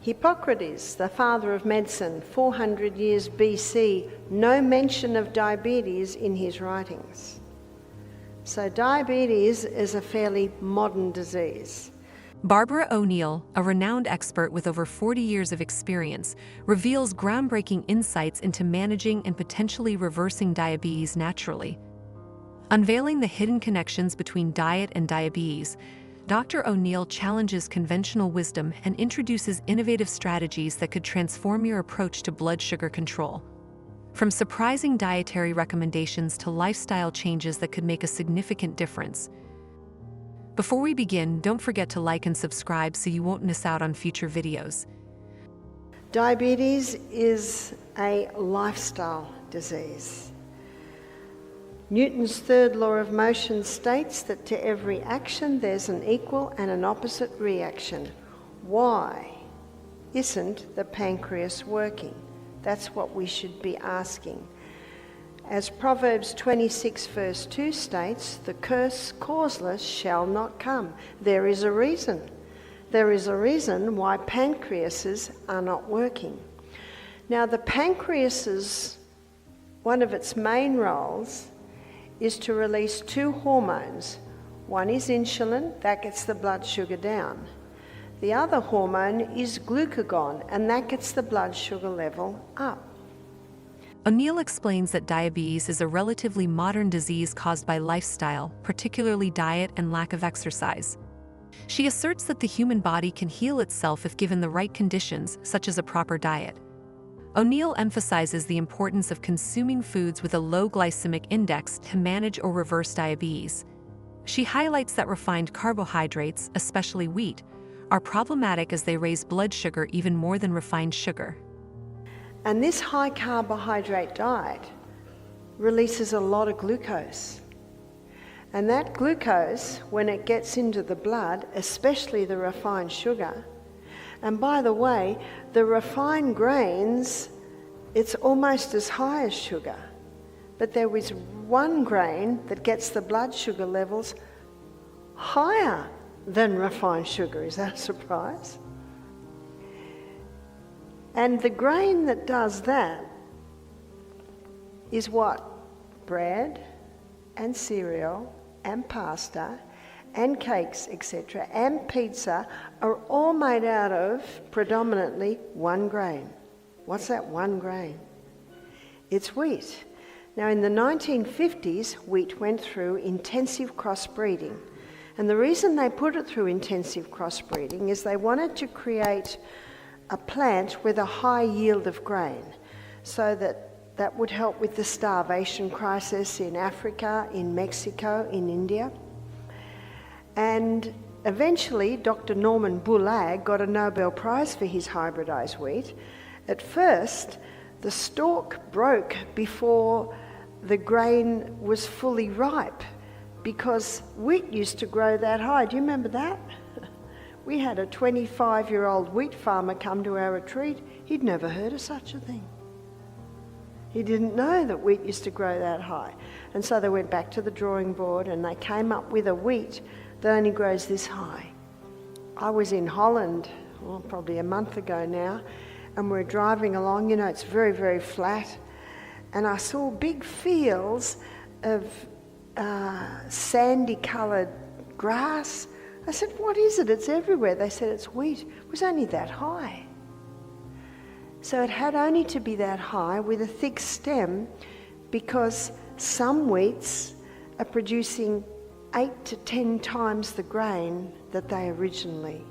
Hippocrates, the father of medicine, 400 years BC, no mention of diabetes in his writings. So diabetes is a fairly modern disease. Barbara O'Neill, a renowned expert with over 40 years of experience, reveals groundbreaking insights into managing and potentially reversing diabetes naturally. Unveiling the hidden connections between diet and diabetes, Dr. O'Neill challenges conventional wisdom and introduces innovative strategies that could transform your approach to blood sugar control. From surprising dietary recommendations to lifestyle changes that could make a significant difference. Before we begin, don't forget to like and subscribe so you won't miss out on future videos. Diabetes is a lifestyle disease. Newton's third law of motion states that to every action there's an equal and an opposite reaction. Why isn't the pancreas working? That's what we should be asking. As Proverbs 26 verse 2 states, the curse causeless shall not come. There is a reason. There is a reason why pancreases are not working. Now the pancreas, one of its main roles is to release two hormones. One is insulin, that gets the blood sugar down. The other hormone is glucagon, and that gets the blood sugar level up. O'Neill explains that diabetes is a relatively modern disease caused by lifestyle, particularly diet and lack of exercise. She asserts that the human body can heal itself if given the right conditions, such as a proper diet. O'Neill emphasizes the importance of consuming foods with a low glycemic index to manage or reverse diabetes. She highlights that refined carbohydrates, especially wheat, are problematic as they raise blood sugar even more than refined sugar. And this high carbohydrate diet releases a lot of glucose. And that glucose, when it gets into the blood, especially the refined sugar, and by the way, the refined grains, it's almost as high as sugar. But there is one grain that gets the blood sugar levels higher than refined sugar. Is that a surprise? And the grain that does that is what? Bread and cereal and pasta and cakes, etc., and pizza are all made out of predominantly one grain. What's that one grain? It's wheat. Now in the 1950s, wheat went through intensive crossbreeding. And the reason they put it through intensive crossbreeding is they wanted to create a plant with a high yield of grain so that would help with the starvation crisis in Africa, in Mexico, in India. And eventually, Dr. Norman Boullag got a Nobel Prize for his hybridized wheat. At first, the stalk broke before the grain was fully ripe because wheat used to grow that high. Do you remember that? We had a 25-year-old wheat farmer come to our retreat. He'd never heard of such a thing. He didn't know that wheat used to grow that high. And so they went back to the drawing board and they came up with a wheat that only grows this high. I was in Holland, probably a month ago now, and we're driving along, it's very, very flat, and I saw big fields of sandy-coloured grass. I said, what is it? It's everywhere. They said it's wheat. It was only that high. So it had only to be that high with a thick stem because some wheats are producing 8 to 10 times the grain that they originally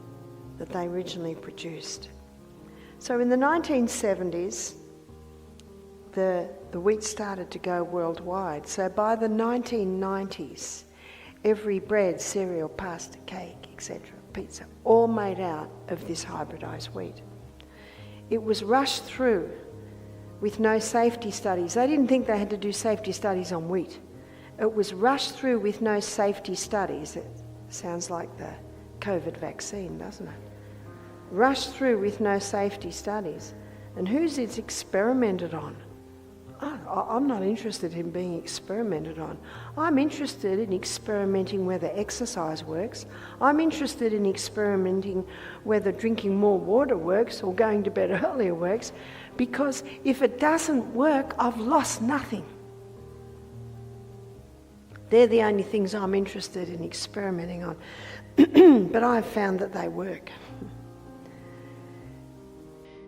produced. So in the 1970s, the wheat started to go worldwide. So by the 1990s, every bread, cereal, pasta, cake, etc., pizza, all made out of this hybridized wheat. It was rushed through with no safety studies. They didn't think they had to do safety studies on wheat. It was rushed through with no safety studies. It sounds like the COVID vaccine, doesn't it? Rushed through with no safety studies. And who's it experimented on? I'm not interested in being experimented on. I'm interested in experimenting whether exercise works. I'm interested in experimenting whether drinking more water works or going to bed earlier works, because if it doesn't work, I've lost nothing. They're the only things I'm interested in experimenting on. But I've found that they work.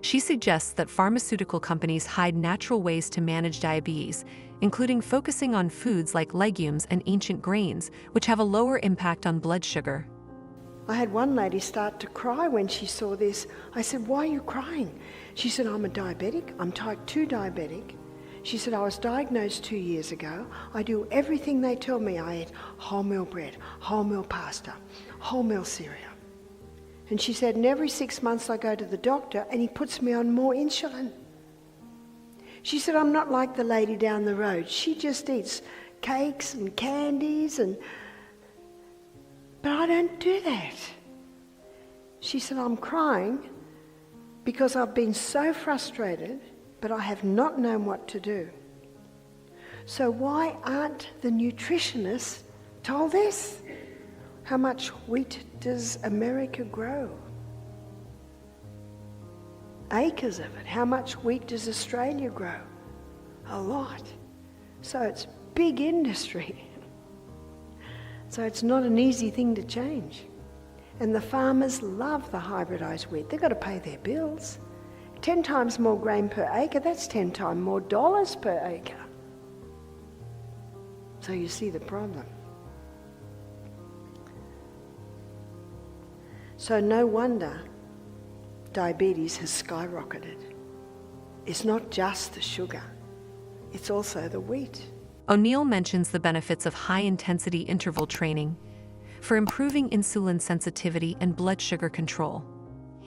She suggests that pharmaceutical companies hide natural ways to manage diabetes, including focusing on foods like legumes and ancient grains, which have a lower impact on blood sugar. I had one lady start to cry when she saw this. I said, "Why are you crying?" She said, "I'm a diabetic. I'm type 2 diabetic." She said, "I was diagnosed 2 years ago. I do everything they tell me. I eat wholemeal bread, wholemeal pasta, wholemeal cereal." And she said, "And every 6 months I go to the doctor and he puts me on more insulin." She said, "I'm not like the lady down the road. She just eats cakes and candies but I don't do that." She said, "I'm crying because I've been so frustrated, but I have not known what to do." So why aren't the nutritionists told this? How much wheat does America grow? Acres of it. How much wheat does Australia grow? A lot. So it's big industry. So it's not an easy thing to change. And the farmers love the hybridised wheat. They've got to pay their bills. 10 times more grain per acre, that's 10 times more dollars per acre. So you see the problem. So no wonder diabetes has skyrocketed. It's not just the sugar, it's also the wheat. O'Neill mentions the benefits of high-intensity interval training for improving insulin sensitivity and blood sugar control.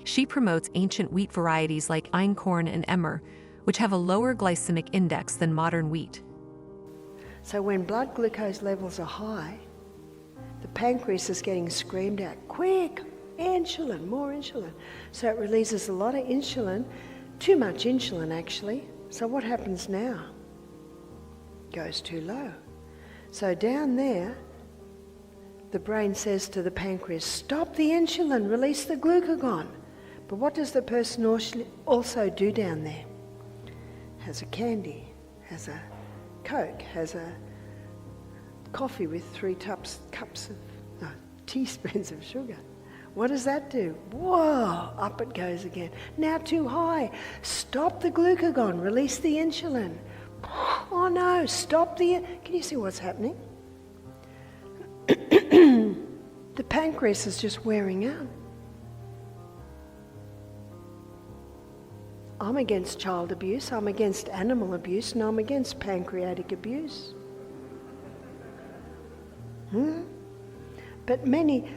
She promotes ancient wheat varieties like einkorn and emmer, which have a lower glycemic index than modern wheat. So when blood glucose levels are high, the pancreas is getting screamed at, "Quick, insulin, more insulin." So it releases a lot of insulin, too much insulin actually. So what happens now? Goes too low. So down there, the brain says to the pancreas, "Stop the insulin, release the glucagon." But what does the person also do down there? Has a candy, has a Coke, has a coffee with 3 teaspoons of sugar. What does that do? Whoa, up it goes again. Now too high. Stop the glucagon, release the insulin. Oh no, stop the... Can you see what's happening? The pancreas is just wearing out. I'm against child abuse, I'm against animal abuse, and I'm against pancreatic abuse. But many...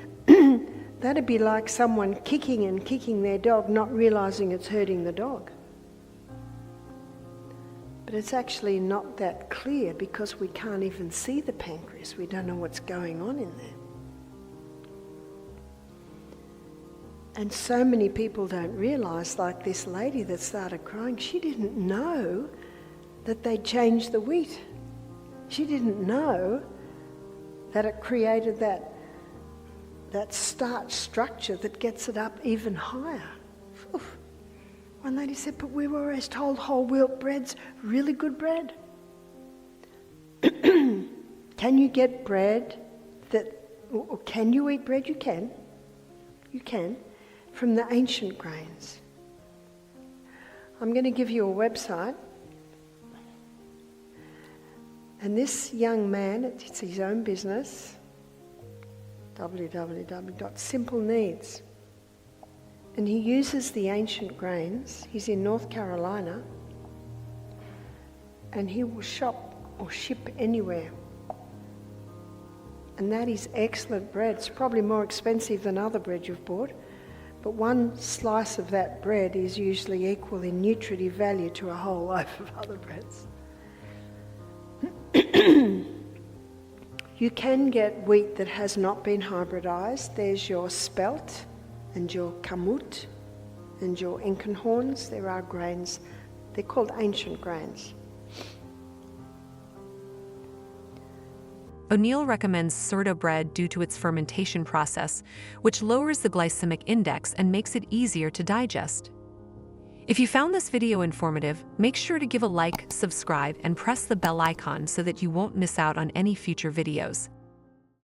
That'd be like someone kicking their dog, not realising it's hurting the dog. But it's actually not that clear because we can't even see the pancreas. We don't know what's going on in there. And so many people don't realise, like this lady that started crying, she didn't know that they'd changed the wheat. She didn't know that it created that starch structure that gets it up even higher. Oof. One lady said, "But we were always told whole wheat bread's really good bread." Can you get bread or can you eat bread? You can. You can. From the ancient grains. I'm going to give you a website. And this young man, it's his own business, www.simpleneeds. And he uses the ancient grains. He's in North Carolina. And he will shop or ship anywhere. And that is excellent bread. It's probably more expensive than other bread you've bought. But one slice of that bread is usually equal in nutritive value to a whole loaf of other breads. You can get wheat that has not been hybridised. There's your spelt and your kamut and your Enkenhorns. There are grains. They're called ancient grains. O'Neill recommends sourdough bread due to its fermentation process, which lowers the glycemic index and makes it easier to digest. If you found this video informative, make sure to give a like, subscribe, and press the bell icon so that you won't miss out on any future videos.